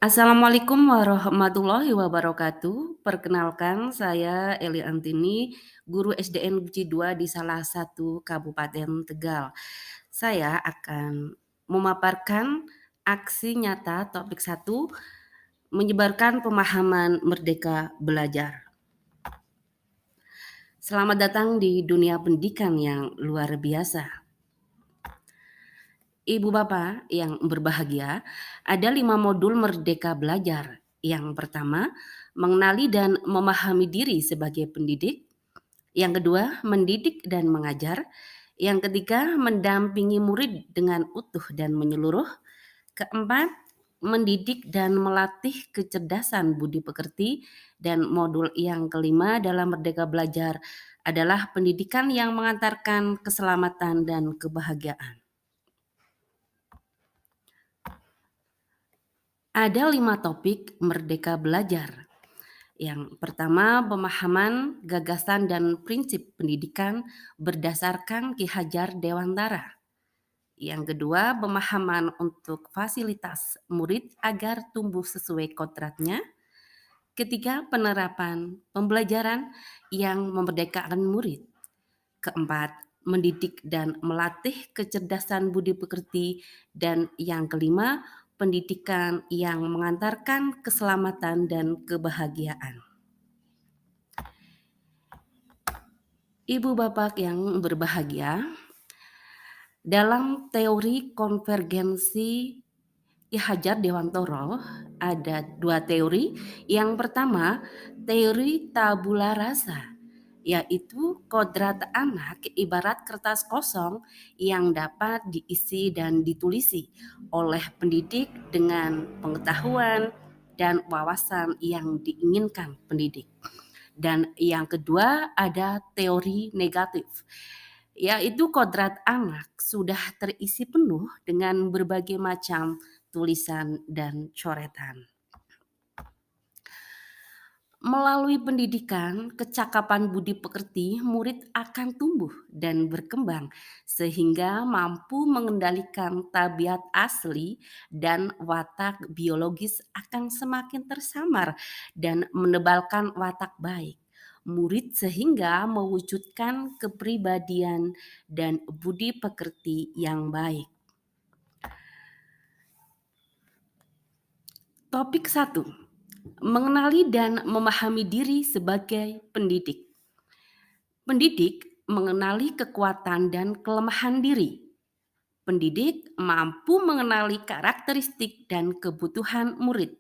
Assalamualaikum warahmatullahi wabarakatuh. Perkenalkan saya Eli Antini, guru SDN Negeri 2 di salah satu Kabupaten Tegal. Saya akan memaparkan aksi nyata topik 1, menyebarkan pemahaman merdeka belajar. Selamat datang di dunia pendidikan yang luar biasa. Ibu Bapak yang berbahagia, ada 5 modul Merdeka Belajar. Yang pertama, mengenali dan memahami diri sebagai pendidik. Yang kedua, mendidik dan mengajar. Yang ketiga, mendampingi murid dengan utuh dan menyeluruh. Keempat, mendidik dan melatih kecerdasan budi pekerti. Dan modul yang kelima dalam Merdeka Belajar adalah pendidikan yang mengantarkan keselamatan dan kebahagiaan. Ada 5 topik Merdeka Belajar. Yang pertama, pemahaman, gagasan, dan prinsip pendidikan berdasarkan Ki Hajar Dewantara. Yang kedua, pemahaman untuk fasilitas murid agar tumbuh sesuai kodratnya. Ketiga, penerapan pembelajaran yang memerdekakan murid. Keempat, mendidik dan melatih kecerdasan budi pekerti. Dan yang kelima, pendidikan yang mengantarkan keselamatan dan kebahagiaan. Ibu Bapak yang berbahagia, dalam teori konvergensi Ki Hajar Dewantara ada 2 teori. Yang pertama, teori tabula rasa, yaitu kodrat anak ibarat kertas kosong yang dapat diisi dan ditulisi oleh pendidik dengan pengetahuan dan wawasan yang diinginkan pendidik. Dan yang kedua ada teori negatif, yaitu kodrat anak sudah terisi penuh dengan berbagai macam tulisan dan coretan. Melalui pendidikan, kecakapan budi pekerti, murid akan tumbuh dan berkembang sehingga mampu mengendalikan tabiat asli dan watak biologis akan semakin tersamar dan menebalkan watak baik murid sehingga mewujudkan kepribadian dan budi pekerti yang baik. Topik 1. Mengenali dan memahami diri sebagai pendidik. Pendidik mengenali kekuatan dan kelemahan diri. Pendidik mampu mengenali karakteristik dan kebutuhan murid.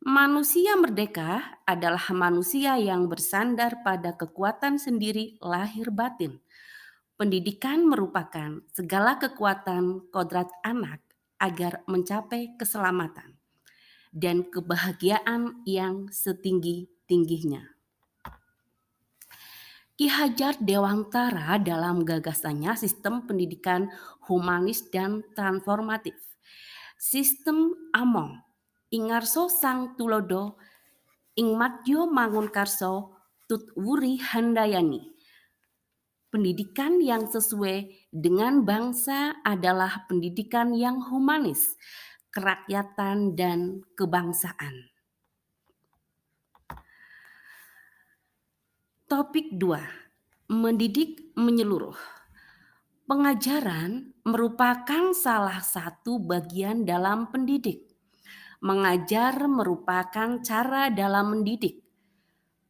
Manusia merdeka adalah manusia yang bersandar pada kekuatan sendiri lahir batin. Pendidikan merupakan segala kekuatan kodrat anak agar mencapai keselamatan dan kebahagiaan yang setinggi-tingginya. Ki Hajar Dewantara dalam gagasannya sistem pendidikan humanis dan transformatif. Sistem Among, Ingarso Sang Tulodo, Ingmadyo Mangunkarso, Tutwuri Handayani. Pendidikan yang sesuai dengan bangsa adalah pendidikan yang humanis, kerakyatan, dan kebangsaan. Topik 2. Mendidik menyeluruh. Pengajaran merupakan salah satu bagian dalam pendidik. Mengajar merupakan cara dalam mendidik.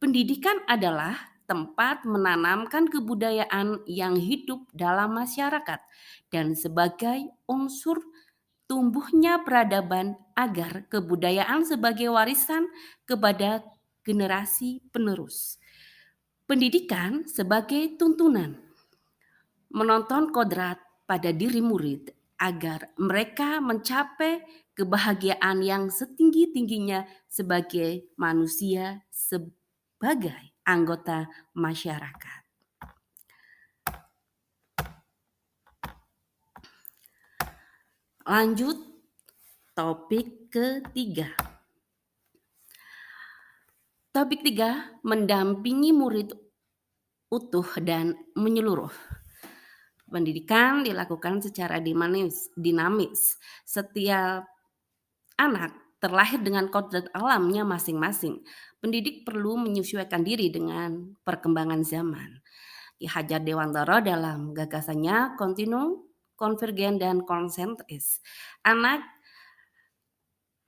Pendidikan adalah tempat menanamkan kebudayaan yang hidup dalam masyarakat dan sebagai unsur tumbuhnya peradaban agar kebudayaan sebagai warisan kepada generasi penerus. Pendidikan sebagai tuntunan, menonton kodrat pada diri murid agar mereka mencapai kebahagiaan yang setinggi-tingginya sebagai manusia, sebagai anggota masyarakat. Lanjut topik ketiga. Topik 3, mendampingi murid utuh dan menyeluruh. Pendidikan dilakukan secara dinamis. Setiap anak terlahir dengan kodrat alamnya masing-masing. Pendidik perlu menyesuaikan diri dengan perkembangan zaman. Ki Hajar Dewantara dalam gagasannya kontinum, konvergen, dan konsentris. Anak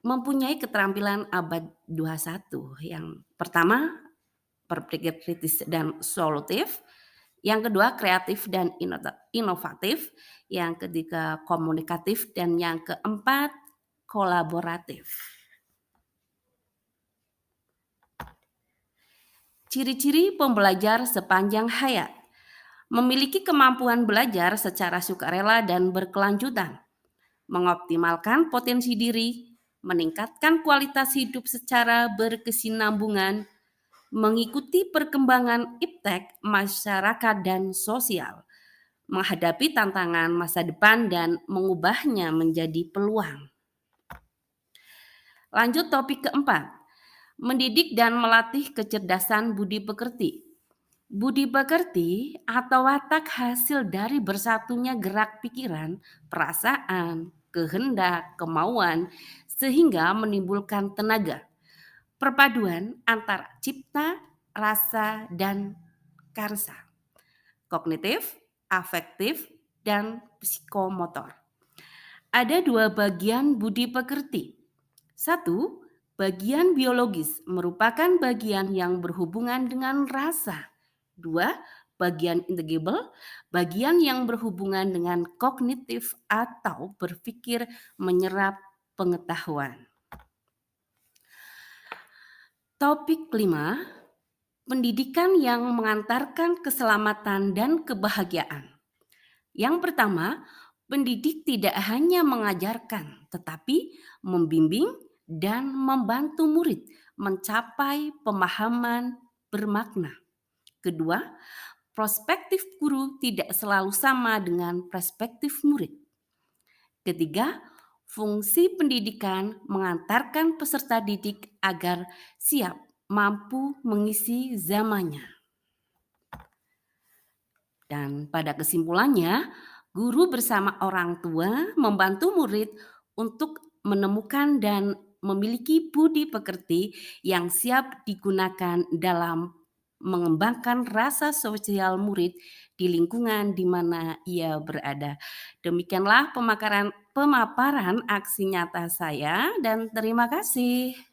mempunyai keterampilan abad 21. Yang pertama, berpikir kritis dan solutif. Yang kedua, kreatif dan inovatif. Yang ketiga, komunikatif. Dan yang keempat, kolaboratif. Ciri-ciri pembelajar sepanjang hayat. Memiliki kemampuan belajar secara sukarela dan berkelanjutan, mengoptimalkan potensi diri, meningkatkan kualitas hidup secara berkesinambungan, mengikuti perkembangan iptek, masyarakat, dan sosial, menghadapi tantangan masa depan dan mengubahnya menjadi peluang. Lanjut topik keempat, mendidik dan melatih kecerdasan budi pekerti. Budi pekerti atau watak hasil dari bersatunya gerak pikiran, perasaan, kehendak, kemauan, sehingga menimbulkan tenaga. Perpaduan antara cipta, rasa, dan karsa. Kognitif, afektif, dan psikomotor. Ada dua bagian budi pekerti. Satu, bagian biologis merupakan bagian yang berhubungan dengan rasa. Dua, bagian intangible, bagian yang berhubungan dengan kognitif atau berpikir menyerap pengetahuan. Topik 5, pendidikan yang mengantarkan keselamatan dan kebahagiaan. Yang pertama, pendidik tidak hanya mengajarkan, tetapi membimbing dan membantu murid mencapai pemahaman bermakna. Kedua, perspektif guru tidak selalu sama dengan perspektif murid. Ketiga, fungsi pendidikan mengantarkan peserta didik agar siap mampu mengisi zamannya. Dan pada kesimpulannya, guru bersama orang tua membantu murid untuk menemukan dan memiliki budi pekerti yang siap digunakan dalam mengembangkan rasa sosial murid di lingkungan di mana ia berada. Demikianlah pemaparan aksi nyata saya dan terima kasih.